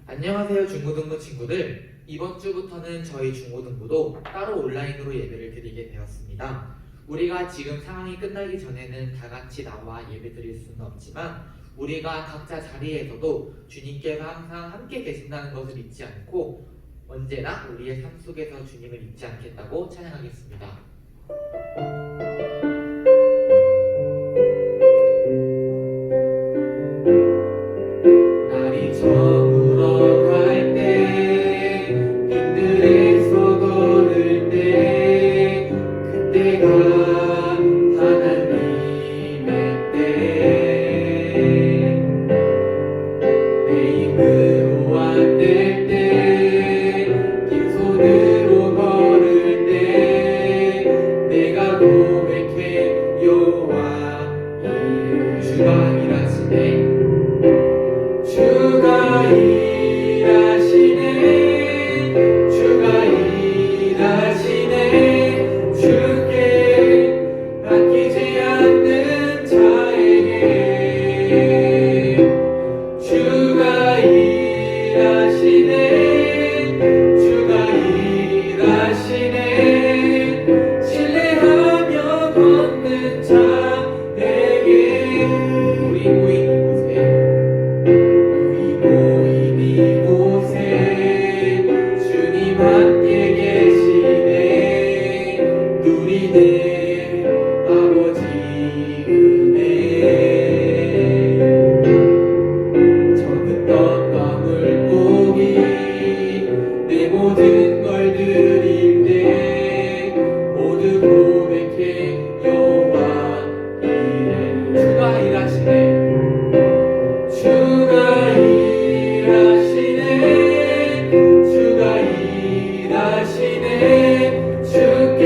안녕하세요, 중고등부 친구들. 이번 주부터는 저희 중고등부도 따로 온라인으로 예배를 드리게 되었습니다. 우리가 지금 상황이 끝나기 전에는 다 같이 나와 예배 드릴 수는 없지만 우리가 각자 자리에서도 주님께서 항상 함께 계신다는 것을 잊지 않고 언제나 우리의 삶 속에서 주님을 잊지 않겠다고 찬양하겠습니다. 날이 저물어 갈 때, 빈들에서 걸을 때, 그때가 하나님의 때. 내 힘으로 안 될 때, 빈손으로 걸을 때, 내가 고백해 여호와 이름. 주가 일하시네, 주가 일하시네, 주가 일하시네. 주께 아끼지 않는 자에게 주가 일하시네, 주가 일하시네. 신뢰하며 걷는 자에게. 우리 모인 이곳에, 우리 모인 이곳에 주님 함께 계시네. 누리네 아버지 은혜. 적은 떡과 물고기 내 모든 걸 드릴 때 모두 고백해 여호와 이름. 주가 일하시네, 주가 일하시네, 주가 일하시네. 주께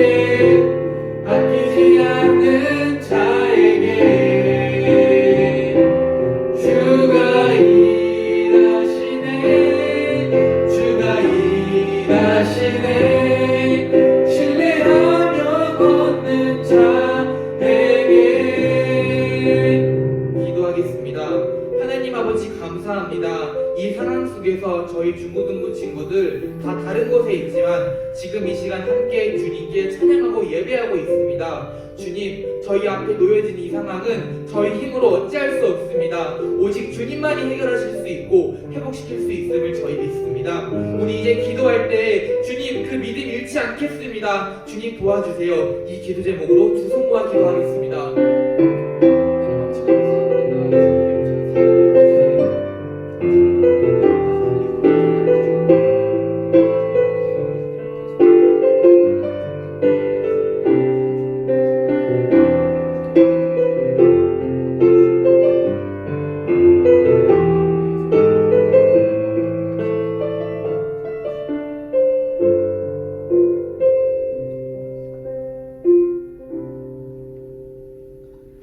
아끼지 않는 자에게 주가 일하시네, 주가 일하시네. 신뢰하며 걷는 자에게. 기도하겠습니다. 하나님 아버지 감사합니다. 이 상황 속에서 저희 중고등부 친구들 다 다른 곳에 있지만 지금 이 시간 함께 주님께 찬양하고 예배하고 있습니다. 주님, 저희 앞에 놓여진 이 상황은 저희 힘으로 어찌할 수 없습니다. 오직 주님만이 해결하실 수 있고 회복시킬 수 있음을 저희 믿습니다. 우리 이제 기도할 때 주님 그 믿음 잃지 않겠습니다. 주님 도와주세요. 이 기도 제목으로 두 손 모아 기도하겠습니다.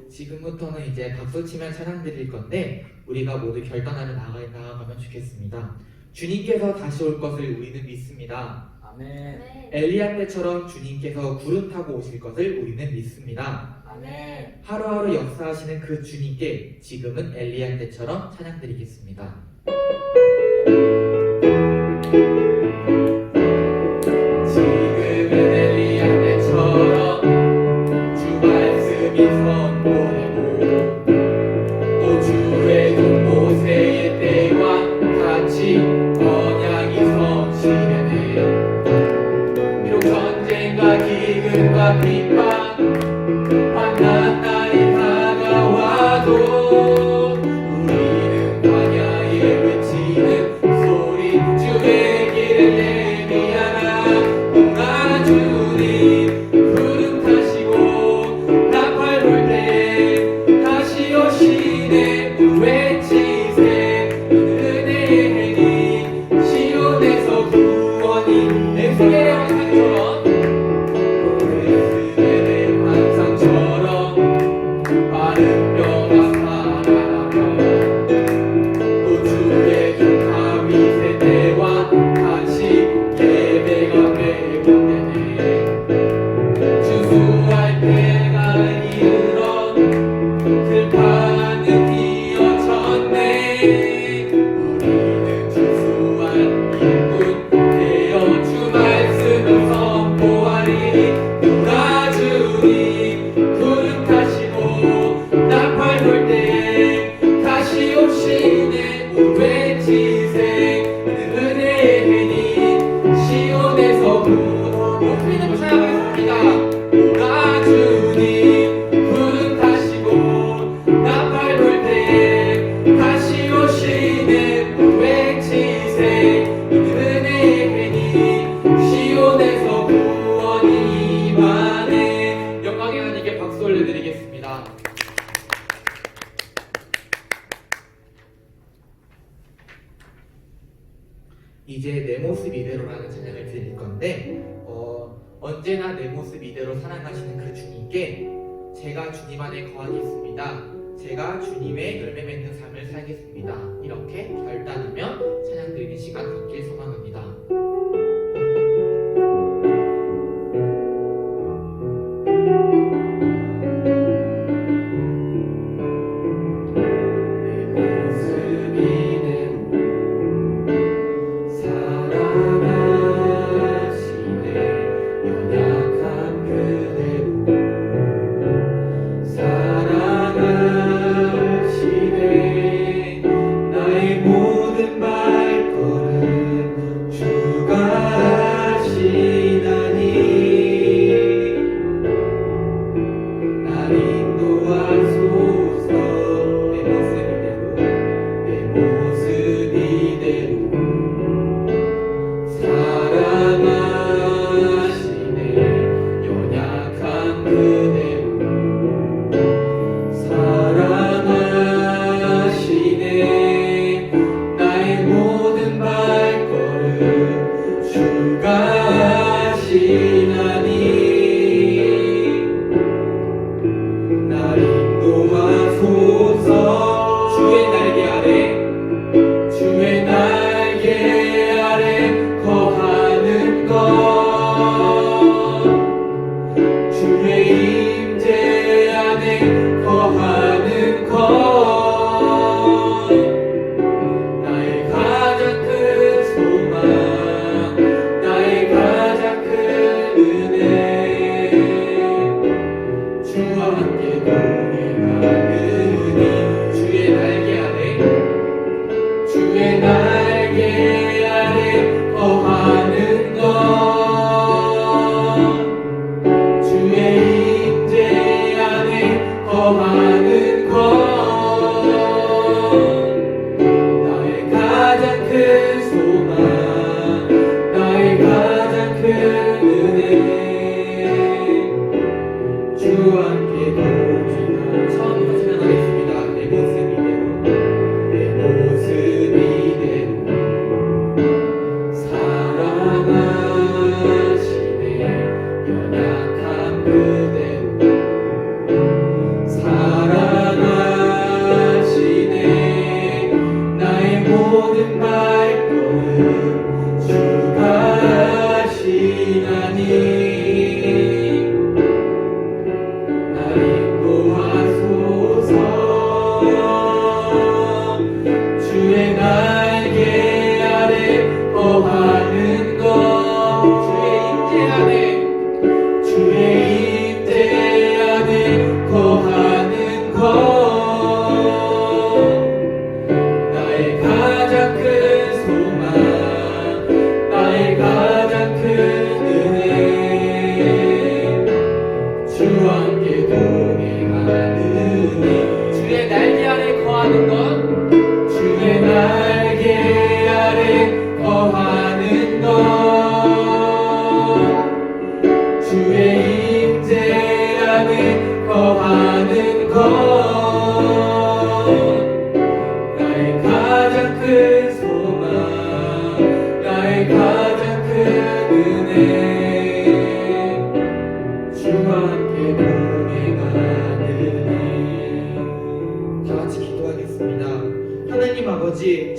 지금부터는 이제 박수 치면 찬양 드릴 건데 우리가 모두 결단하며 나아가면 좋겠습니다. 주님께서 다시 올 것을 우리는 믿습니다. 아멘. 엘리야 때처럼 주님께서 구름 타고 오실 것을 우리는 믿습니다. 아멘. 하루하루 역사하시는 그 주님께 지금은 엘리야 때처럼 찬양 드리겠습니다. 지금은 엘리야 때처럼 주 말씀이 선포되고 또 주의 종 모세의 때와 같이 언약이 성취되네. 비록 전쟁과 기근과 비판 환난 날이 다가와도 우리는 광야에 외치는 소리 주의 길을 예비하라. 오라 주님 구름 타시고 나팔 불 때 다시 오시네. 외치세 은혜의 해니 시온에서 구원이 에스겔의 환상처럼 오레스베레 언제나 내 모습 이대로 사랑하시는 그 주님께 제가 주님 안에 거하겠습니다. 제가 주님의 열매 맺는 삶을 살겠습니다. 이렇게 결단하며 찬양 드리는 시간 갖길 소망합니다.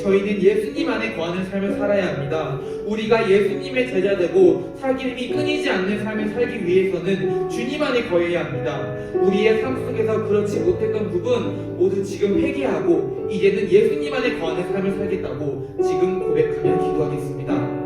저희는 예수님 안에 거하는 삶을 살아야 합니다. 우리가 예수님의 제자 되고 살길이 끊이지 않는 삶을 살기 위해서는 주님 안에 거해야 합니다. 우리의 삶 속에서 그렇지 못했던 부분 모두 지금 회개하고 이제는 예수님 안에 거하는 삶을 살겠다고 지금 고백하며 기도하겠습니다.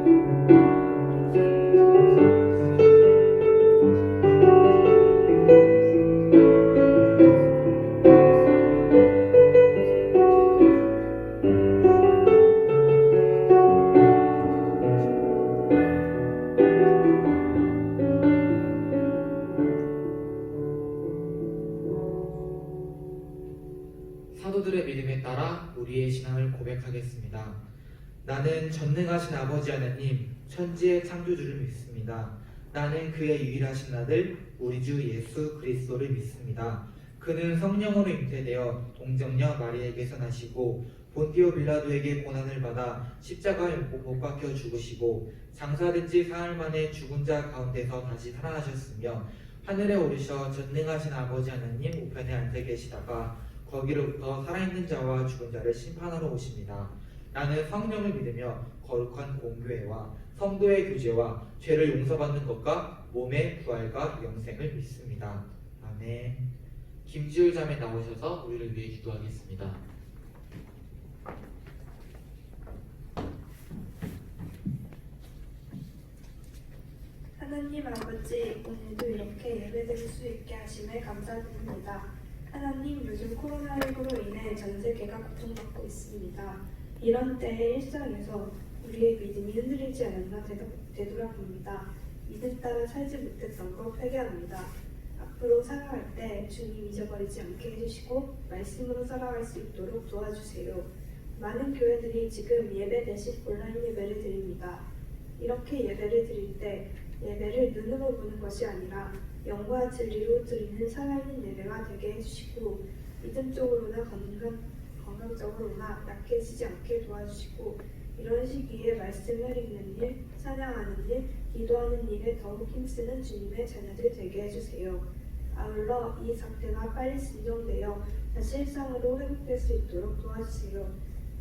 사도들의 믿음에 따라 우리의 신앙을 고백하겠습니다. 나는 전능하신 아버지 하나님, 천지의 창조주를 믿습니다. 나는 그의 유일하신 아들, 우리 주 예수 그리스도를 믿습니다. 그는 성령으로 잉태되어 동정녀 마리에게서 나시고 본디오 빌라도에게 고난을 받아 십자가에 못 박혀 죽으시고 장사된 지 사흘 만에 죽은 자 가운데서 다시 살아나셨으며 하늘에 오르셔 전능하신 아버지 하나님 우편에 앉아 계시다가 거기로부터 살아있는 자와 죽은 자를 심판하러 오십니다. 나는 성령을 믿으며 거룩한 공교회와 성도의 교제와 죄를 용서받는 것과 몸의 부활과 영생을 믿습니다. 아멘. 김지율 자매 나오셔서 우리를 위해 기도하겠습니다. 하나님 아버지, 오늘도 이렇게 예배드릴 수 있게 하심에 감사드립니다. 하나님, 요즘 코로나19로 인해 전 세계가 고통받고 있습니다. 이런 때의 일상에서 우리의 믿음이 흔들리지 않았나 되돌아봅니다. 믿음 따라 살지 못했던 것 회개합니다. 앞으로 살아갈 때 주님 잊어버리지 않게 해주시고 말씀으로 살아갈 수 있도록 도와주세요. 많은 교회들이 지금 예배 대신 온라인 예배를 드립니다. 이렇게 예배를 드릴 때 예배를 눈으로 보는 것이 아니라 영과 진리로 드리는 살아있는 예배가 되게 해주시고 믿음적으로나 건강적으로나 약해지지 않게 도와주시고 이런 시기에 말씀을 읽는 일, 찬양하는 일, 기도하는 일에 더욱 힘쓰는 주님의 자녀들 되게 해주세요. 아울러 이 사태가 빨리 진정되어 다시 일상으로 회복될 수 있도록 도와주세요.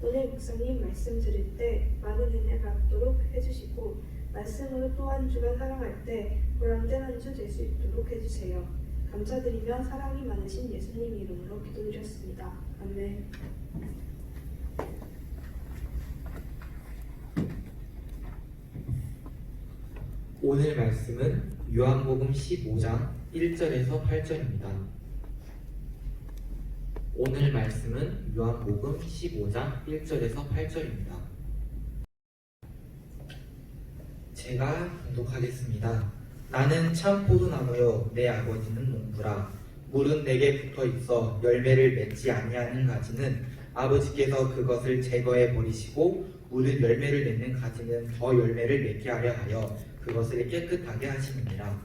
오늘 목사님 말씀 들을 때 많은 은혜 받도록 해주시고 말씀으로 또 한 주간 살아갈 때 보람된 한 주 될 수 있도록 해주세요. 감사드리며 사랑이 많으신 예수님 이름으로 기도드렸습니다. 아멘. 오늘 말씀은 요한복음 15장 1절에서 8절입니다. 오늘 말씀은 요한복음 15장 1절에서 8절입니다. 제가 봉독하겠습니다. 나는 참 포도나무요 내 아버지는 농부라. 물은 내게 붙어 있어 열매를 맺지 아니하는 가지는 아버지께서 그것을 제거해 버리시고 물은 열매를 맺는 가지는 더 열매를 맺게 하려 하여 그것을 깨끗하게 하시느니라.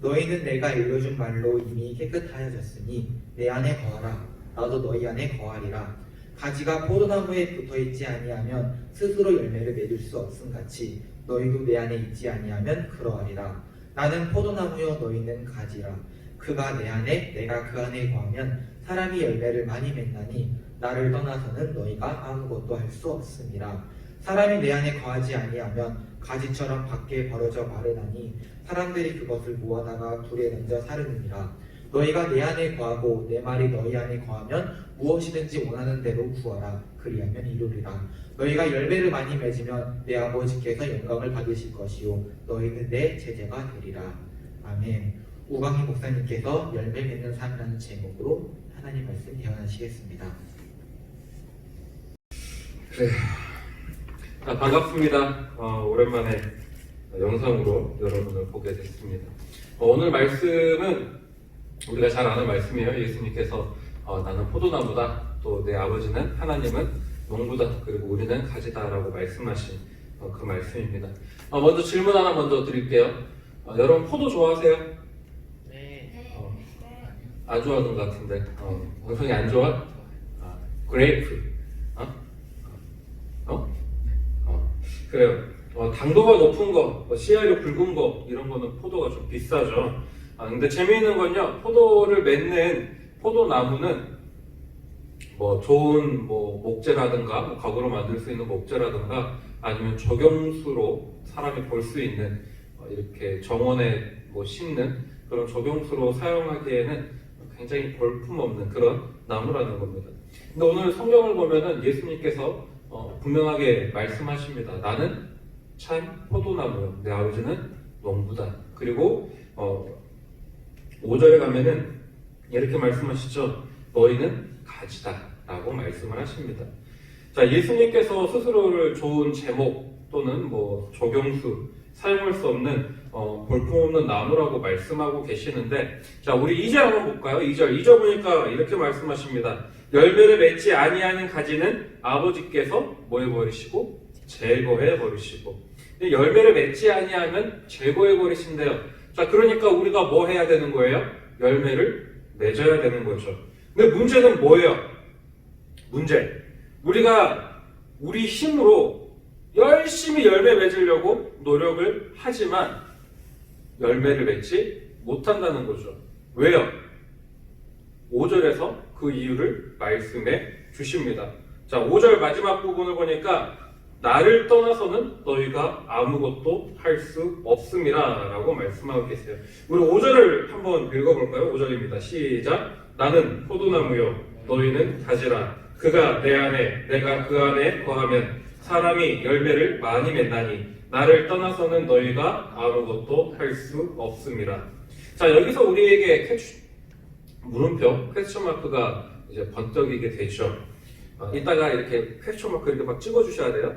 너희는 내가 일러준 말로 이미 깨끗하여졌으니 내 안에 거하라. 나도 너희 안에 거하리라. 가지가 포도나무에 붙어 있지 아니하면 스스로 열매를 맺을 수 없음같이 너희도 내 안에 있지 아니하면 그러하리라. 나는 포도나무요 너희는 가지라. 그가 내 안에 내가 그 안에 거하면 사람이 열매를 많이 맺나니 나를 떠나서는 너희가 아무것도 할 수 없음이라. 사람이 내 안에 거하지 아니하면 가지처럼 밖에 벌어져 마르나니 사람들이 그것을 모아다가 불에 던져 사르느니라. 너희가 내 안에 거하고 내 말이 너희 안에 거하면 무엇이든지 원하는 대로 구하라. 그리하면 이루리라. 너희가 열매를 많이 맺으면 내 아버지께서 영광을 받으실 것이요 너희는 내 제자가 되리라. 아멘. 우광희 목사님께서 열매 맺는 삶이라는 제목으로 하나님 말씀 대언하시겠습니다. 네. 반갑습니다. 오랜만에 영상으로 여러분을 보게 됐습니다. 오늘 말씀은 우리가 잘 아는 말씀이에요. 예수님께서 나는 포도나무다, 또 내 아버지는 하나님은 농부다, 그리고 우리는 가지다라고 말씀하신 그 말씀입니다. 먼저 질문 하나 먼저 드릴게요. 여러분 포도 좋아하세요? 네. 안 좋아하는 것 같은데 원성이 안 좋아? 그레이프 그래요. 당도가 높은 거, CR이 굵은 거 이런 거는 포도가 좀 비싸죠. 근데 재미있는 건요, 포도를 맺는 포도나무는 좋은 목재라든가 가구로 만들 수 있는 목재라든가 아니면 적용수로 사람이 볼 수 있는 이렇게 정원에 심는 그런 적용수로 사용하기에는 굉장히 볼품없는 그런 나무라는 겁니다. 근데 오늘 성경을 보면은 예수님께서 분명하게 말씀하십니다. 나는 참 포도나무요, 내 아버지는 농부다. 그리고 5절에 가면은 이렇게 말씀하시죠. 너희는 가지다 라고 말씀을 하십니다. 자, 예수님께서 스스로를 좋은 제목 또는 적용수, 사용할 수 없는 볼품없는 나무라고 말씀하고 계시는데, 자, 우리 2절 한번 볼까요? 2절 보니까 이렇게 말씀하십니다. 열매를 맺지 아니하는 가지는 아버지께서 뭐 해버리시고 제거해버리시고. 열매를 맺지 아니하면 제거해버리신대요. 자, 그러니까 우리가 뭐 해야 되는 거예요? 열매를 맺어야 되는 거죠. 근데 문제는 뭐예요? 우리가 우리 힘으로 열심히 열매 맺으려고 노력을 하지만 열매를 맺지 못한다는 거죠. 왜요? 5절에서 그 이유를 말씀해 주십니다. 자, 5절 마지막 부분을 보니까 나를 떠나서는 너희가 아무것도 할 수 없음이라 라고 말씀하고 계세요. 우리 5절을 한번 읽어볼까요? 5절입니다. 시작. 나는 포도나무요 너희는 가지라. 그가 내 안에 내가 그 안에 거하면 사람이 열매를 많이 맺나니 나를 떠나서는 너희가 아무것도 할 수 없음이라. 자, 여기서 우리에게 물음표 퀘스천 마크가 이제 번뜩이게 되죠. 이따가 이렇게 퀘스천 마크 이렇게 막 찍어주셔야 돼요.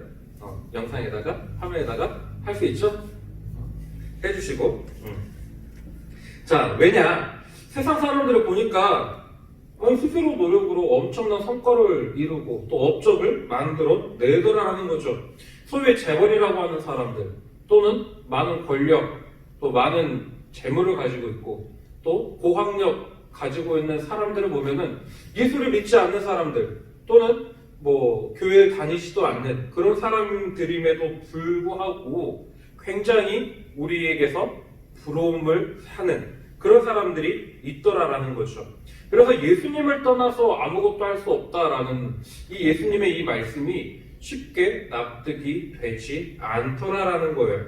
영상에다가 화면에다가 할 수 있죠? 해주시고. 자, 왜냐? 세상 사람들을 보니까 스스로 노력으로 엄청난 성과를 이루고 또 업적을 만들어 내더라라는 거죠. 소위 재벌이라고 하는 사람들 또는 많은 권력 또 많은 재물을 가지고 있고 또 고학력 가지고 있는 사람들을 보면은 예수를 믿지 않는 사람들 또는 뭐 교회에 다니지도 않는 그런 사람들임에도 불구하고 굉장히 우리에게서 부러움을 사는 그런 사람들이 있더라라는 거죠. 그래서 예수님을 떠나서 아무것도 할 수 없다라는 이 예수님의 이 말씀이 쉽게 납득이 되지 않더라라는 거예요.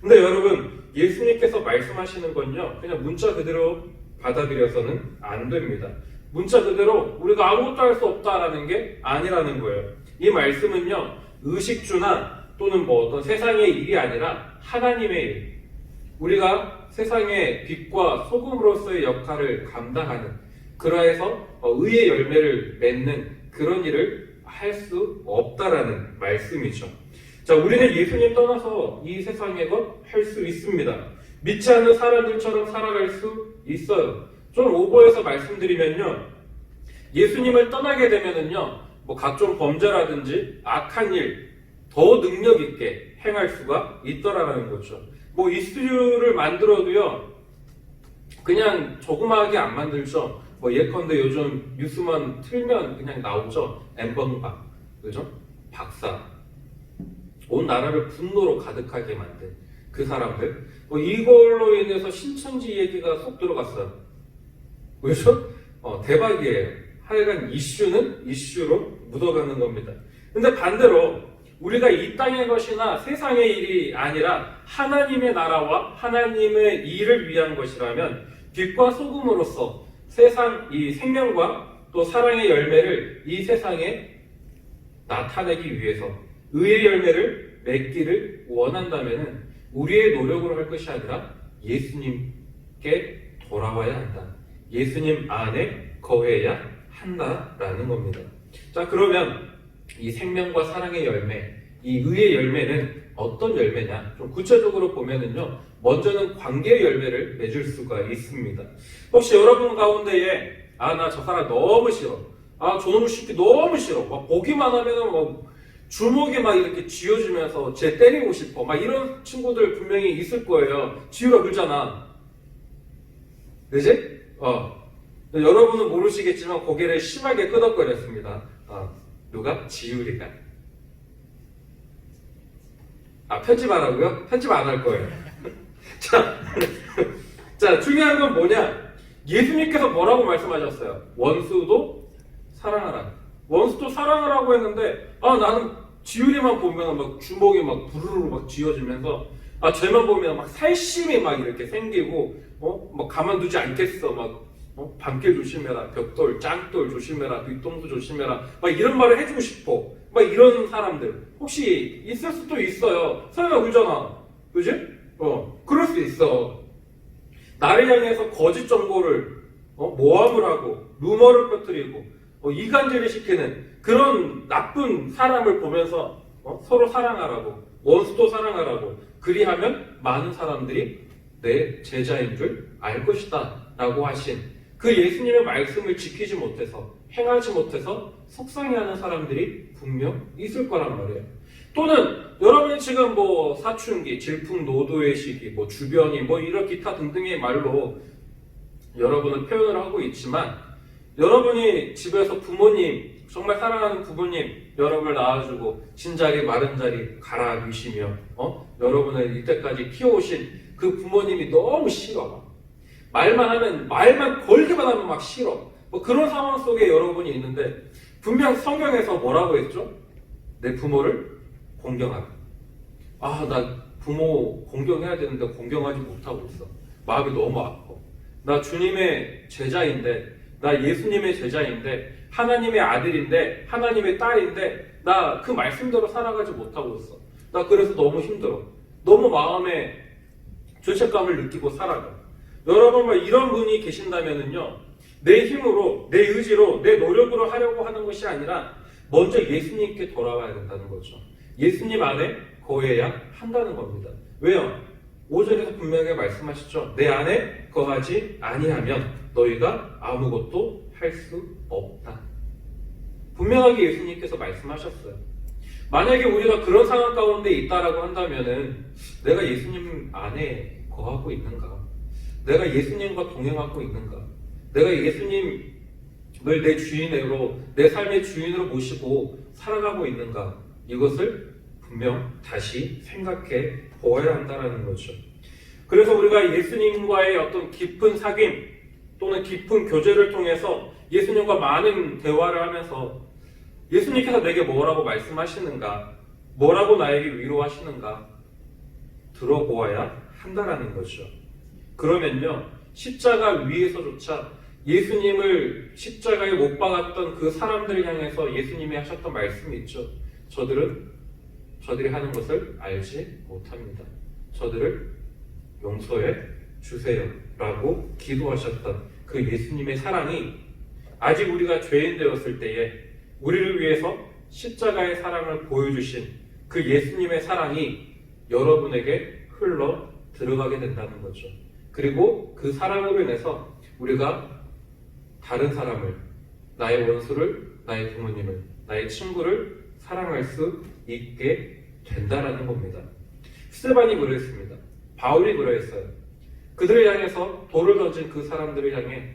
근데 여러분, 예수님께서 말씀하시는 건요, 그냥 문자 그대로 받아들여서는 안 됩니다. 문자 그대로 우리가 아무것도 할 수 없다라는 게 아니라는 거예요. 이 말씀은요, 의식주나 또는 뭐 어떤 세상의 일이 아니라 하나님의 일. 우리가 세상의 빛과 소금으로서의 역할을 감당하는, 그러해서 의의 열매를 맺는 그런 일을 할 수 없다라는 말씀이죠. 자, 우리는 예수님 떠나서 이 세상에 할 수 있습니다. 믿지 않는 사람들처럼 살아갈 수 있어요. 좀 오버해서 말씀드리면요, 예수님을 떠나게 되면은요, 뭐 각종 범죄라든지 악한 일 더 능력 있게 행할 수가 있더라라는 거죠. 뭐 이슈를 만들어도요, 그냥 조그마하게 안 만들죠. 뭐 예컨대 요즘 뉴스만 틀면 그냥 나오죠. 엠번박, 그죠? 박사. 온 나라를 분노로 가득하게 만든 그 사람들. 뭐 이걸로 인해서 신천지 얘기가 쏙 들어갔어요. 그렇죠? 대박이에요. 하여간 이슈는 이슈로 묻어가는 겁니다. 근데 반대로 우리가 이 땅의 것이나 세상의 일이 아니라 하나님의 나라와 하나님의 일을 위한 것이라면 빛과 소금으로서 세상 이 생명과 또 사랑의 열매를 이 세상에 나타내기 위해서 의의 열매를 맺기를 원한다면 우리의 노력으로 할 것이 아니라 예수님께 돌아와야 한다. 예수님 안에 거해야 한다라는 겁니다. 자, 그러면 이 생명과 사랑의 열매, 이 의의 열매는 어떤 열매냐? 좀 구체적으로 보면은요, 먼저는 관계의 열매를 맺을 수가 있습니다. 혹시 여러분 가운데에 나 저 사람 너무 싫어, 저놈의 새끼 너무 싫어, 막 보기만 하면은 막 주먹이 막 이렇게 쥐어주면서 쟤 때리고 싶어, 막 이런 친구들 분명히 있을 거예요. 지우라 그러잖아, 그지? 여러분은 모르시겠지만 고개를 심하게 끄덕거렸습니다. 누가? 지우리가. 편집 안 하고요? 편집 안 할 거예요. 자, 중요한 건 뭐냐? 예수님께서 뭐라고 말씀하셨어요? 원수도 사랑하라. 원수도 사랑하라고 했는데, 나는 지우리만 보면 막 주먹이 막 부르르 막 쥐어지면서, 쟤만 보면 막 살심이 막 이렇게 생기고, 막 가만두지 않겠어. 막, 밤길 조심해라, 벽돌, 짱돌 조심해라, 뒷동수 조심해라, 막 이런 말을 해주고 싶어. 막 이런 사람들 혹시 있을 수도 있어요. 설마 그러잖아, 그지? 그럴 수 있어. 나를 향해서 거짓 정보를 모함을 하고 루머를 퍼뜨리고 이간질을 시키는 그런 나쁜 사람을 보면서 서로 사랑하라고, 원수도 사랑하라고, 그리하면 많은 사람들이 내 제자인 줄 알 것이다 라고 하신 그 예수님의 말씀을 지키지 못해서, 행하지 못해서 속상해하는 사람들이 분명 있을 거란 말이에요. 또는 여러분이 지금 뭐 사춘기, 질풍노도의 시기, 뭐 주변이 뭐 이런 기타 등등의 말로 여러분은 표현을 하고 있지만 여러분이 집에서 부모님, 정말 사랑하는 부모님 여러분을 낳아주고 진자리 마른 자리 갈아주시며 여러분을 이때까지 키워오신 그 부모님이 너무 싫어. 말만 걸기만 하면 막 싫어. 뭐 그런 상황 속에 여러분이 있는데 분명 성경에서 뭐라고 했죠? 내 부모를 공경하라. 나 부모 공경해야 되는데 공경하지 못하고 있어. 마음이 너무 아파. 나 주님의 제자인데, 나 예수님의 제자인데, 하나님의 아들인데, 하나님의 딸인데, 나 그 말씀대로 살아가지 못하고 있어. 나 그래서 너무 힘들어. 너무 마음에 죄책감을 느끼고 살아가. 여러분, 이런 분이 계신다면요, 내 힘으로, 내 의지로, 내 노력으로 하려고 하는 것이 아니라 먼저 예수님께 돌아와야 된다는 거죠. 예수님 안에 거해야 한다는 겁니다. 왜요? 5절에서 분명히 말씀하시죠. 내 안에 거하지 아니하면 너희가 아무것도 할 수 없다. 분명하게 예수님께서 말씀하셨어요. 만약에 우리가 그런 상황 가운데 있다라고 한다면은 내가 예수님 안에 거하고 있는가? 내가 예수님과 동행하고 있는가? 내가 예수님을 내 주인으로, 내 삶의 주인으로 모시고 살아가고 있는가? 이것을 분명 다시 생각해 보아야 한다는 거죠. 그래서 우리가 예수님과의 어떤 깊은 사귐 또는 깊은 교제를 통해서 예수님과 많은 대화를 하면서 예수님께서 내게 뭐라고 말씀하시는가, 뭐라고 나에게 위로하시는가 들어보아야 한다는 거죠. 그러면요, 십자가 위에서조차 예수님을 십자가에 못 박았던 그 사람들을 향해서 예수님이 하셨던 말씀이 있죠. 저들이 하는 것을 알지 못합니다. 저들을 용서해 주세요 라고 기도하셨던 그 예수님의 사랑이 아직 우리가 죄인 되었을 때에 우리를 위해서 십자가의 사랑을 보여주신 그 예수님의 사랑이 여러분에게 흘러 들어가게 된다는 거죠. 그리고 그 사랑으로 인해서 우리가 다른 사람을, 나의 원수를, 나의 부모님을, 나의 친구를 사랑할 수 있게 된다라는 겁니다. 스테반이 그랬습니다. 바울이 그랬어요. 그들을 향해서 돌을 던진 그 사람들을 향해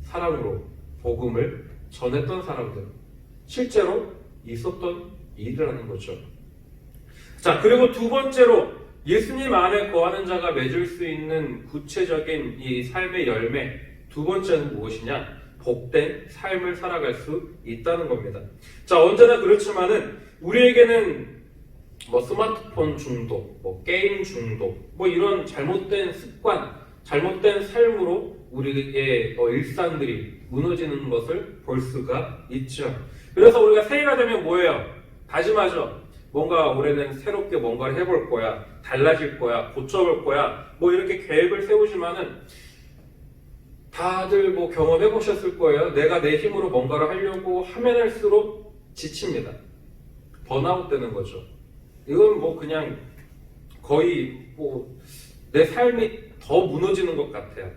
사랑으로 복음을 전했던 사람들, 실제로 있었던 일이라는 거죠. 자, 그리고 두 번째로 예수님 안에 거하는 자가 맺을 수 있는 구체적인 이 삶의 열매, 두 번째는 무엇이냐? 복된 삶을 살아갈 수 있다는 겁니다. 자, 언제나 그렇지만은 우리에게는 스마트폰 중독, 게임 중독, 이런 잘못된 습관, 잘못된 삶으로 우리의 일상들이 무너지는 것을 볼 수가 있죠. 그래서 우리가 새해가 되면 뭐예요? 다짐하죠. 뭔가 올해는 새롭게 뭔가를 해볼 거야, 달라질 거야, 고쳐볼 거야, 이렇게 계획을 세우지만은 다들 경험해 보셨을 거예요. 내가 내 힘으로 뭔가를 하려고 하면 할수록 지칩니다. 번아웃 되는 거죠. 이건 그냥 거의 내 삶이 더 무너지는 것 같아요.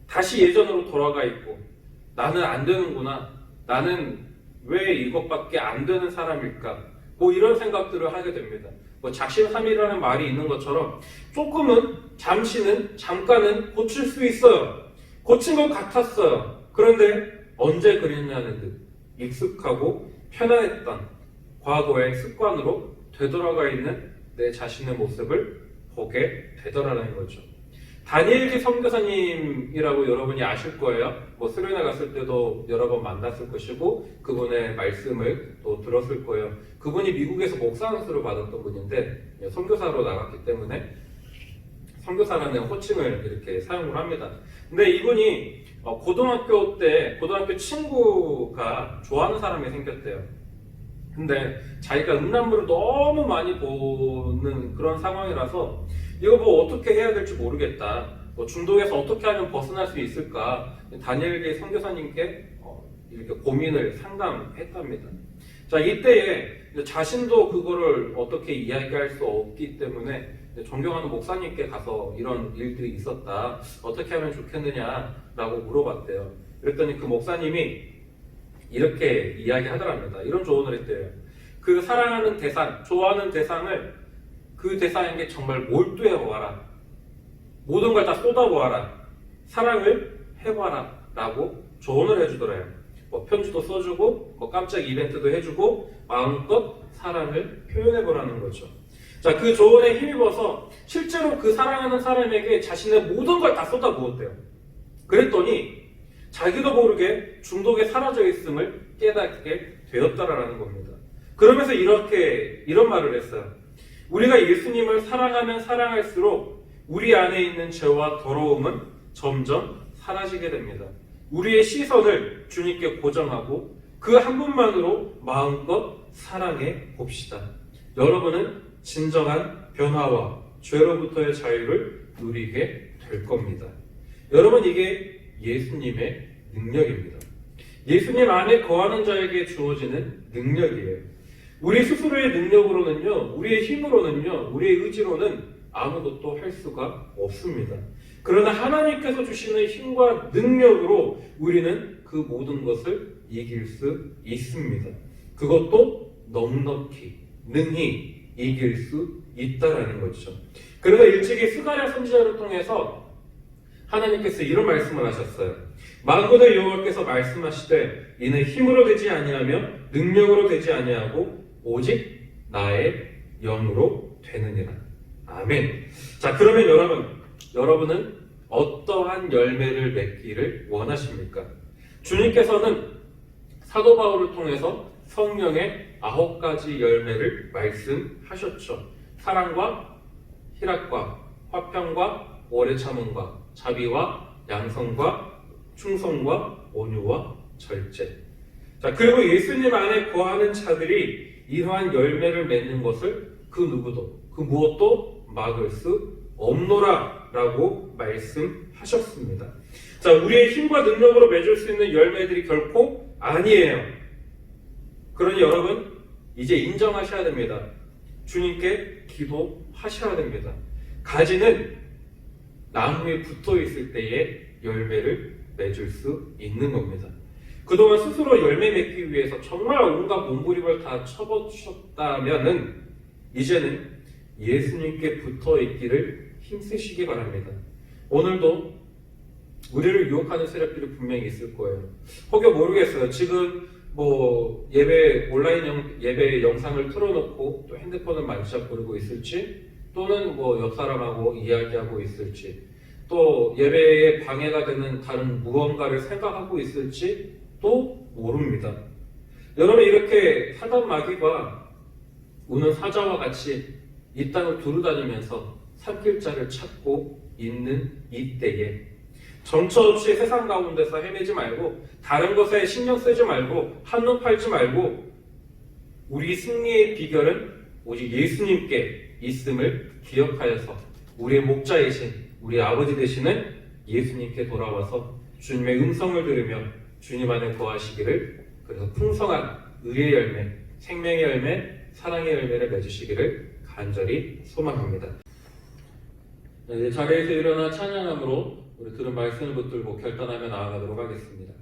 다시 예전으로 돌아가 있고 나는 안 되는구나. 나는 왜 이것밖에 안 되는 사람일까? 이런 생각들을 하게 됩니다. 작심삼일이라는 말이 있는 것처럼 조금은 잠깐은 고칠 수 있어요. 고친 것 같았어요. 그런데 언제 그랬냐는 듯 익숙하고 편안했던 과거의 습관으로 되돌아가 있는 내 자신의 모습을 보게 되더라는 거죠. 다니엘기 선교사님이라고 여러분이 아실 거예요. 수련회 갔을 때도 여러 번 만났을 것이고 그분의 말씀을 또 들었을 거예요. 그분이 미국에서 목사 안수를 받았던 분인데 선교사로 나갔기 때문에 선교사라는 호칭을 이렇게 사용을 합니다. 근데 이분이 고등학교 때 고등학교 친구가 좋아하는 사람이 생겼대요. 근데 자기가 음란물을 너무 많이 보는 그런 상황이라서 이거 어떻게 해야 될지 모르겠다. 중독에서 어떻게 하면 벗어날 수 있을까? 다니엘계 선교사님께 이렇게 고민을 상담했답니다. 자, 이때에 자신도 그거를 어떻게 이야기할 수 없기 때문에 존경하는 목사님께 가서 이런 일들이 있었다. 어떻게 하면 좋겠느냐라고 물어봤대요. 그랬더니 그 목사님이 이렇게 이야기하더랍니다. 이런 조언을 했대요. 그 사랑하는 대상, 좋아하는 대상을 그 대상에게 정말 몰두해 보아라. 모든 걸 다 쏟아보아라. 사랑을 해봐라 라고 조언을 해주더래요. 뭐 편지도 써주고 뭐 깜짝 이벤트도 해주고 마음껏 사랑을 표현해보라는 거죠. 자, 그 조언에 힘입어서 실제로 그 사랑하는 사람에게 자신의 모든 걸 다 쏟아부었대요. 그랬더니 자기도 모르게 중독에 사라져 있음을 깨닫게 되었다라는 겁니다. 그러면서 이런 말을 했어요. 우리가 예수님을 사랑하면 사랑할수록 우리 안에 있는 죄와 더러움은 점점 사라지게 됩니다. 우리의 시선을 주님께 고정하고 그 한 분만으로 마음껏 사랑해 봅시다. 여러분은 진정한 변화와 죄로부터의 자유를 누리게 될 겁니다. 여러분, 이게 예수님의 능력입니다. 예수님 안에 거하는 자에게 주어지는 능력이에요. 우리 스스로의 능력으로는요, 우리의 힘으로는요, 우리의 의지로는 아무것도 할 수가 없습니다. 그러나 하나님께서 주시는 힘과 능력으로 우리는 그 모든 것을 이길 수 있습니다. 그것도 넉넉히, 능히 이길 수 있다라는 거죠. 그래서 일찍이 스가랴 선지자를 통해서 하나님께서 이런 말씀을 하셨어요. 만군의 여호와께서 말씀하시되 이는 힘으로 되지 아니하며 능력으로 되지 아니하고 오직 나의 영으로 되느니라. 아멘. 자, 그러면 여러분은 어떠한 열매를 맺기를 원하십니까? 주님께서는 사도 바울을 통해서 성령의 9가지 열매를 말씀하셨죠. 사랑과 희락과 화평과 오래 참음과 자비와 양성과 충성과 온유와 절제. 자, 그리고 예수님 안에 거하는 자들이 이러한 열매를 맺는 것을 그 누구도 그 무엇도 막을 수 없노라 라고 말씀하셨습니다. 자, 우리의 힘과 능력으로 맺을 수 있는 열매들이 결코 아니에요. 그러니 여러분, 이제 인정하셔야 됩니다. 주님께 기도하셔야 됩니다. 가지는 나무에 붙어 있을 때에 열매를 맺을 수 있는 겁니다. 그동안 스스로 열매 맺기 위해서 정말 온갖 몸부림을 다 쳐보셨다면은 이제는 예수님께 붙어 있기를 힘쓰시기 바랍니다. 오늘도 우리를 유혹하는 세력들이 분명히 있을 거예요. 혹여 모르겠어요. 지금 뭐 온라인 예배 영상을 틀어놓고 또 핸드폰을 만지작거리고 있을지, 또는 뭐 옆 사람하고 이야기하고 있을지, 또 예배에 방해가 되는 다른 무언가를 생각하고 있을지 또 모릅니다. 여러분, 이렇게 사단 마귀가 우는 사자와 같이 이 땅을 두루다니면서 산길자를 찾고 있는 이때에 정처 없이 세상 가운데서 헤매지 말고, 다른 것에 신경 쓰지 말고, 한눈 팔지 말고, 우리 승리의 비결은 오직 예수님께 있음을 기억하여서 우리의 목자이신 우리 아버지 되시는 예수님께 돌아와서 주님의 음성을 들으며 주님 안에 거하시기를, 그래서 풍성한 의의 열매, 생명의 열매, 사랑의 열매를 맺으시기를 간절히 소망합니다. 네, 자리에서 일어나 찬양함으로 우리 들은 말씀을 붙들고 결단하며 나아가도록 하겠습니다.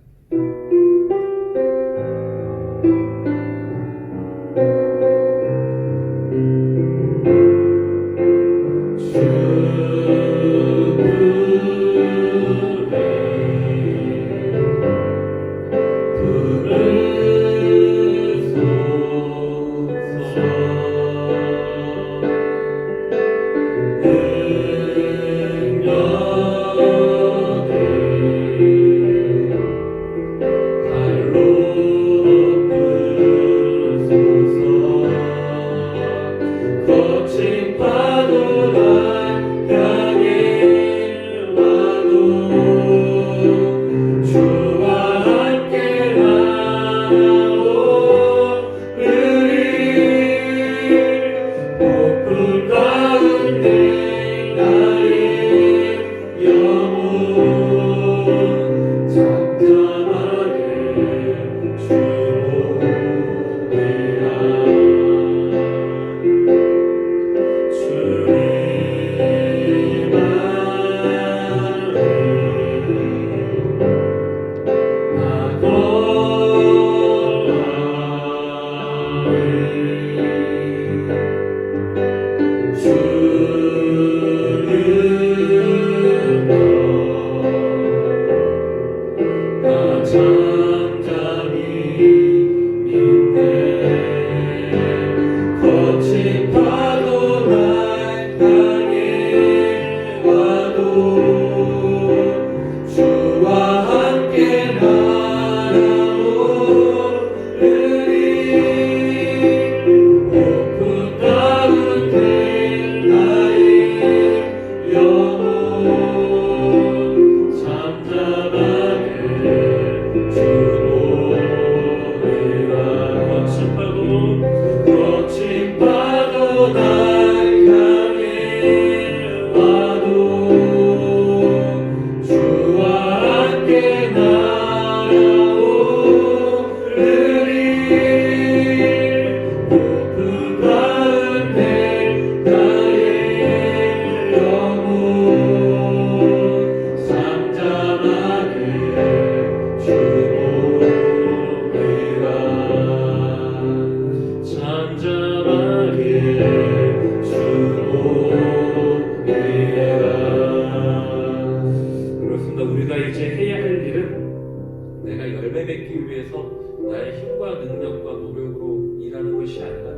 그렇습니다. 우리가 이제 해야 할 일은 내가 열매 맺기 위해서 나의 힘과 능력과 노력으로 일하는 것이 아니라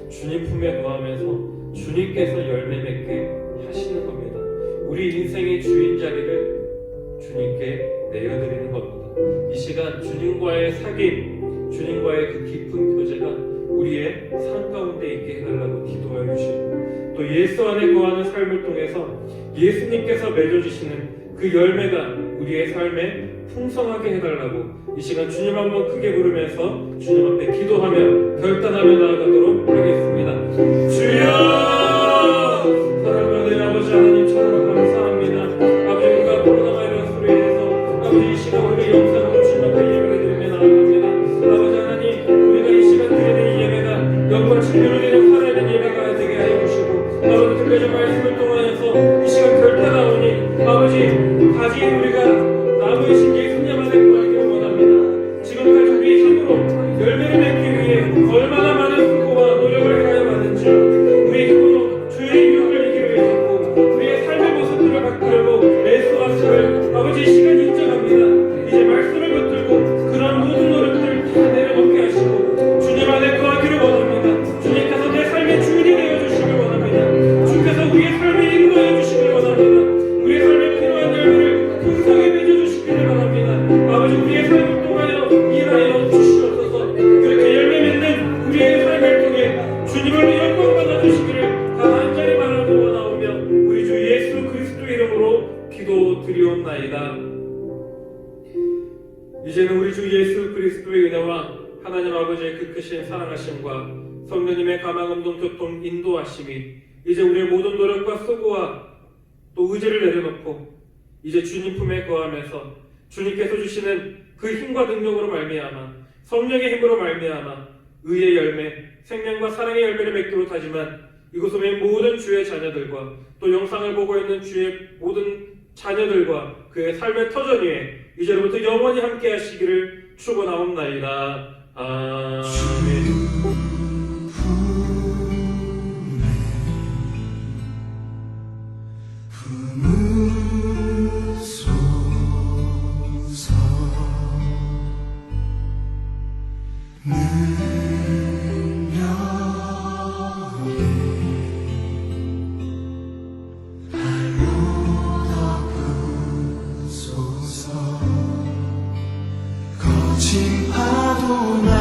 주님 품에 거하면서 주님께서 열매 맺게 하시는 겁니다. 우리 인생의 주인 자리를 주님께 내어드리는 겁니다. 이 시간 주님과의 사귐, 주님과의 그 깊은 교제가 우리의 삶 가운데 있게 해달라고 기도하여 주시고, 또 예수 안에 거하는 삶을 통해서 예수님께서 맺어주시는 그 열매가 우리의 삶에 풍성하게 해달라고 이 시간 주님 한번 크게 부르면서 주님 앞에 기도하며 결단하며 나아가도록 하겠습니다. 주여, 사랑하는 아버지 하나님 참으로 감사합니다. 아버지, 우리가 코로나 바이러스로 인해서 아버지 이 시간 우리가 영상으로 주님 앞에 예배를 드리며 나아갑니다. 아버지 하나님, 우리가 이 시간 드리는 이 예배가 영과 진리로 되는 살아있는 예배가 되게 하여 주시고, 아버지 들려진 말씀을 통하여서 이 시간 결단하오니 아버지 다시 우리가 남으신 예수님 안에 거하기를 원합니다. 지금까지 우리의 힘으로 열매를 맺기 위해 얼마나 많은 수고와 노력을 하여 왔는지, 우리의 힘으로 주의 유혹을 이기려 했었고 우리의 삶의 모습들을 바꾸려고 애써왔음을 아버지 이 시간 인정합니다. 이제 말씀을 붙들고 그런 모든 노력들 다 내려놓게 하시고 주님 안에 거하기를 원합니다. 주님께서 내 삶의 주인이 되어주시길 원합니다. 주께서 우리의 삶을 인도해 주시길 원합니다. 우리의 삶에 필요한 열매를 풍성히 맺어주시기를 바랍니다. 아버지, 우리의 삶을 통하여 일하여 주시옵소서. 그렇게 열매 맺는 우리의 삶을 통해 주님을 영광 받아주시기를 간절히 바라고 원하오며 우리 주 예수 그리스도의 이름으로 기도드리옵나이다. 이제는 우리 주 예수 그리스도의 은혜와 하나님 아버지의 그 크신 사랑하심과 성령님의 가망음동 교통 인도하심이 이제 우리의 모든 노력과 수고와 또 의지를 내려놓고 이제 주님 품에 거하면서 주님께서 주시는 그 힘과 능력으로 말미암아 성령의 힘으로 말미암아 의의 열매, 생명과 사랑의 열매를 맺기로 다짐한 이곳에 있는 모든 주의 자녀들과 또 영상을 보고 있는 주의 모든 자녀들과 그의 삶의 터전 위에 이제로부터 영원히 함께 하시기를 축원하옵나이다. 아멘. 거친 파도나